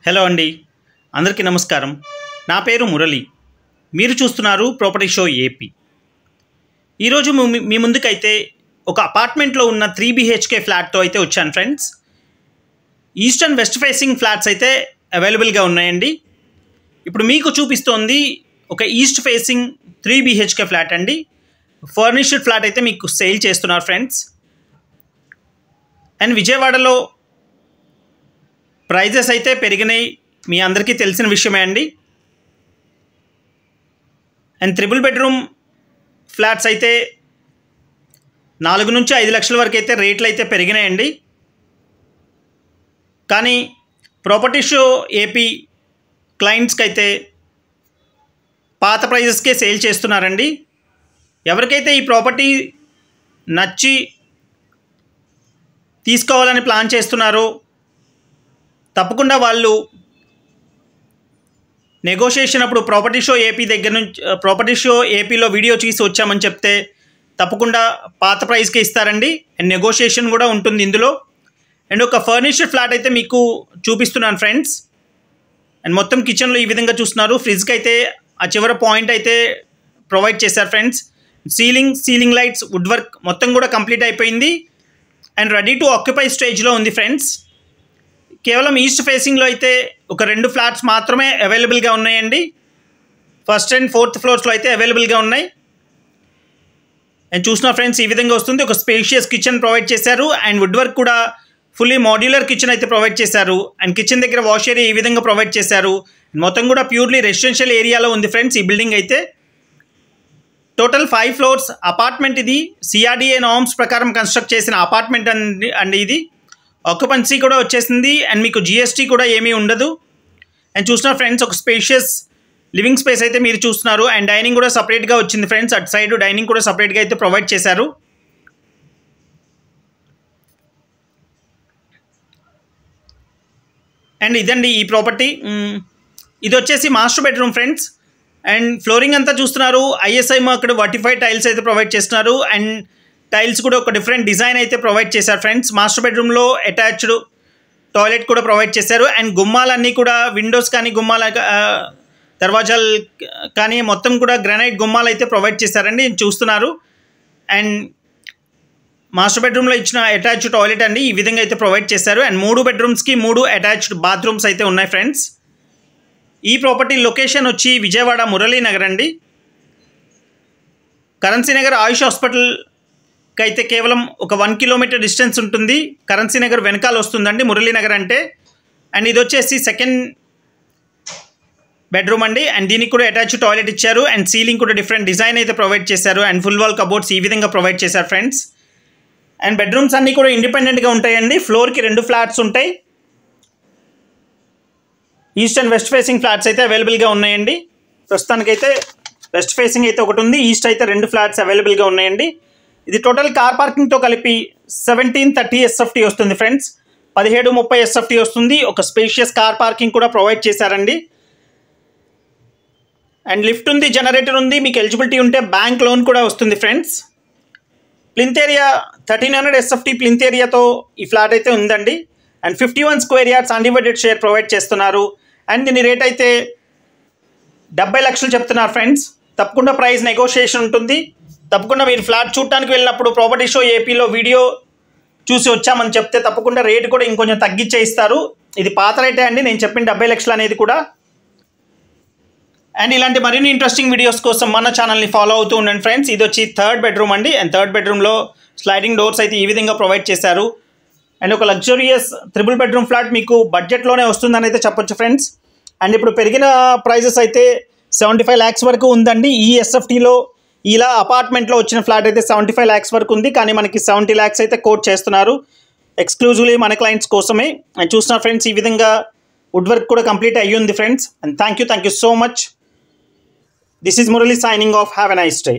Hello అండి, అందరికీ నమస్కారం. నా పేరు మురళి. మీరు చూస్తున్నారు ప్రాపర్టీ షో ఏపీ. ఈరోజు మీ ముందుకైతే ఒక అపార్ట్మెంట్లో ఉన్న 3 BHK ఫ్లాట్తో అయితే వచ్చాను friends. East and west facing flats అయితే అవైలబుల్గా ఉన్నాయండి. ఇప్పుడు మీకు చూపిస్తోంది ఒక ఈస్ట్ ఫేసింగ్ 3 BHK ఫ్లాట్ అండి. ఫర్నిష్డ్ ఫ్లాట్ అయితే మీకు సేల్ చేస్తున్నారు ఫ్రెండ్స్. అండ్ విజయవాడలో ప్రైజెస్ అయితే పెరిగినాయి, మీ అందరికీ తెలిసిన విషయమే అండి. అండ్ 3 బెడ్రూమ్ ఫ్లాట్స్ అయితే 4 నుంచి 5 లక్షల వరకు అయితే రేట్లు అయితే పెరిగినాయండి. కానీ ప్రాపర్టీ షో ఏపీ క్లయింట్స్కి అయితే పాత ప్రైజెస్కే సేల్ చేస్తున్నారండి. ఎవరికైతే ఈ ప్రాపర్టీ నచ్చి తీసుకోవాలని ప్లాన్ చేస్తున్నారో తప్పకుండా వాళ్ళు నెగోషియేషన్ అప్పుడు ప్రాపర్టీ షో ఏపీ దగ్గర నుంచి ప్రాపర్టీ షో ఏపీలో వీడియో చూసి వచ్చామని చెప్తే తప్పకుండా పాత ప్రైస్కే ఇస్తారండి. అండ్ నెగోషియేషన్ కూడా ఉంటుంది ఇందులో. అండ్ ఒక ఫర్నిష్డ్ ఫ్లాట్ అయితే మీకు చూపిస్తున్నాను ఫ్రెండ్స్. అండ్ మొత్తం కిచెన్లో ఈ విధంగా చూస్తున్నారు. ఫ్రిడ్జ్కి అయితే ఆ చివరి పాయింట్ అయితే ప్రొవైడ్ చేశారు friends. Ceiling lights, wood work మొత్తం కూడా కంప్లీట్ అయిపోయింది. అండ్ రెడీ టు ఆక్యుపై స్టేజ్లో ఉంది ఫ్రెండ్స్. కేవలం ఈస్ట్ ఫేసింగ్లో అయితే ఒక 2 ఫ్లాట్స్ మాత్రమే అవైలబుల్గా ఉన్నాయండి. ఫస్ట్ అండ్ 4th ఫ్లోర్స్లో అయితే అవైలబుల్గా ఉన్నాయి. అండ్ చూసిన ఫ్రెండ్స్ ఈ విధంగా వస్తుంది. ఒక స్పేషియస్ కిచెన్ ప్రొవైడ్ చేశారు. అండ్ వుడ్ వర్క్ కూడా ఫుల్లీ మాడ్యులర్ కిచెన్ అయితే ప్రొవైడ్ చేశారు. అండ్ కిచెన్ దగ్గర వాష్ ఏరియా ఈ విధంగా ప్రొవైడ్ చేశారు. మొత్తం కూడా ప్యూర్లీ రెసిడెన్షియల్ ఏరియాలో ఉంది ఫ్రెండ్స్ ఈ బిల్డింగ్ అయితే. టోటల్ 5 ఫ్లోర్స్ అపార్ట్మెంట్ ఇది. CRDA నార్మ్స్ ప్రకారం కన్స్ట్రక్ట్ చేసిన అపార్ట్మెంట్ అండి ఇది. ఆక్యుపెన్సీ కూడా వచ్చేసింది. అండ్ మీకు GST కూడా ఏమీ ఉండదు. అండ్ చూసిన ఫ్రెండ్స్ ఒక స్పేషియస్ లివింగ్ స్పేస్ అయితే మీరు చూస్తున్నారు. అండ్ డైనింగ్ కూడా సపరేట్గా వచ్చింది ఫ్రెండ్స్. అటు సైడ్ డైనింగ్ కూడా సపరేట్గా అయితే ప్రొవైడ్ చేశారు. అండ్ ఇదండి ఈ ప్రాపర్టీ. ఇది వచ్చేసి master bedroom friends. And flooring అంతా చూస్తున్నారు. ISI అక్కడ వర్టిఫైడ్ టైల్స్ అయితే ప్రొవైడ్ చేస్తున్నారు. అండ్ టైల్స్ కూడా ఒక డిఫరెంట్ డిజైన్ అయితే ప్రొవైడ్ చేశారు ఫ్రెండ్స్. మాస్టర్ బెడ్రూమ్లో అటాచ్డ్ టాయిలెట్ కూడా ప్రొవైడ్ చేశారు. అండ్ గుమ్మాలన్నీ కూడా విండోస్ కానీ గుమ్మాల దర్వాజాలు కానీ మొత్తం కూడా గ్రానైట్ గుమ్మాలు అయితే ప్రొవైడ్ చేశారండి చూస్తున్నారు. అండ్ మాస్టర్ బెడ్రూమ్లో ఇచ్చిన అటాచ్డ్ టాయిలెట్ అండి ఈ విధంగా అయితే ప్రొవైడ్ చేశారు. అండ్ 3 బెడ్రూమ్స్కి 3 అటాచ్డ్ బాత్రూమ్స్ అయితే ఉన్నాయి ఫ్రెండ్స్. ఈ ప్రాపర్టీ లొకేషన్ వచ్చి విజయవాడ మురళీనగర్ అండి. కరెన్సీ నగర్ ఆయుష్ హాస్పిటల్కి అయితే కేవలం ఒక 1 కిలోమీటర్ డిస్టెన్స్ ఉంటుంది. కరెన్సీ నగర్ వెనకాల వస్తుందండి మురళీనగర్ అంటే. అండ్ ఇది వచ్చేసి 2nd బెడ్రూమ్ అండి. అండ్ దీనికి కూడా అటాచ్డ్ టాయిలెట్ ఇచ్చారు. అండ్ సీలింగ్ కూడా డిఫరెంట్ డిజైన్ అయితే ప్రొవైడ్ చేశారు. అండ్ ఫుల్ వాల్ కబోర్డ్స్ ఈ విధంగా ప్రొవైడ్ చేశారు ఫ్రెండ్స్. అండ్ బెడ్రూమ్స్ అన్నీ కూడా ఇండిపెండెంట్గా ఉంటాయండి. ఫ్లోర్కి 2 ఫ్లాట్స్ ఉంటాయి. East and west facing flats అయితే అవైలబుల్గా ఉన్నాయండి. ప్రస్తుతానికైతే వెస్ట్ ఫేసింగ్ అయితే ఒకటి ఉంది. ఈస్ట్ అయితే 2 ఫ్లాట్స్ అవైలబుల్గా ఉన్నాయండి. ఇది టోటల్ కార్ పార్కింగ్తో కలిపి 1730 SFT వస్తుంది ఫ్రెండ్స్. 1730 SFT వస్తుంది. ఒక స్పేషియస్ కార్ పార్కింగ్ కూడా ప్రొవైడ్ చేశారండి. అండ్ లిఫ్ట్ ఉంది, జనరేటర్ ఉంది. మీకు ఎలిజిబిలిటీ ఉంటే బ్యాంక్ లోన్ కూడా వస్తుంది friends. Plinth area 1300 SFT plinth ఏరియాతో ఈ ఫ్లాట్ అయితే ఉందండి. And 51 square yards undivided share provide చేస్తున్నారు. అండ్ దీని రేట్ అయితే 70 లక్షలు చెప్తున్నారు ఫ్రెండ్స్. తప్పకుండా ప్రైస్ నెగోషియేషన్ ఉంటుంది. తప్పకుండా మీరు ఫ్లాట్ చూడటానికి వెళ్ళినప్పుడు ప్రాపర్టీ షో ఏపీలో వీడియో చూసి వచ్చామని చెప్తే తప్పకుండా రేటు కూడా ఇంకొంచెం తగ్గించే ఇస్తారు. ఇది పాత రేటే అండి, నేను చెప్పిన 70 లక్షలు అనేది కూడా. అండ్ ఇలాంటి మరిన్ని ఇంట్రెస్టింగ్ వీడియోస్ కోసం మన ఛానల్ని ఫాలో అవుతూ ఉండండి ఫ్రెండ్స్. ఇది వచ్చి 3rd బెడ్రూమ్ అండి. అండ్ 3rd బెడ్రూమ్లో స్లైడింగ్ డోర్స్ అయితే ఈ విధంగా ప్రొవైడ్ చేశారు. అండ్ ఒక లగ్జరియస్ 3 బెడ్రూమ్ ఫ్లాట్ మీకు బడ్జెట్లోనే వస్తుందని అయితే చెప్పొచ్చు ఫ్రెండ్స్. అండ్ ఇప్పుడు పెరిగిన ప్రైజెస్ అయితే 75 lakhs వరకు ఉందండి. ఈ SFTలో ఇలా అపార్ట్మెంట్లో వచ్చిన ఫ్లాట్ అయితే 75 lakhs వరకు ఉంది. కానీ మనకి 70 lakhs అయితే కోట్ చేస్తున్నారు ఎక్స్క్లూజివ్లీ మన క్లయింట్స్ కోసమే. అండ్ చూస్తున్నారు ఫ్రెండ్స్ ఈ విధంగా వుడ్ వర్క్ కూడా కంప్లీట్ అయ్యి ఉంది friends. And thank you so much. This is Murali signing off. Have a nice day.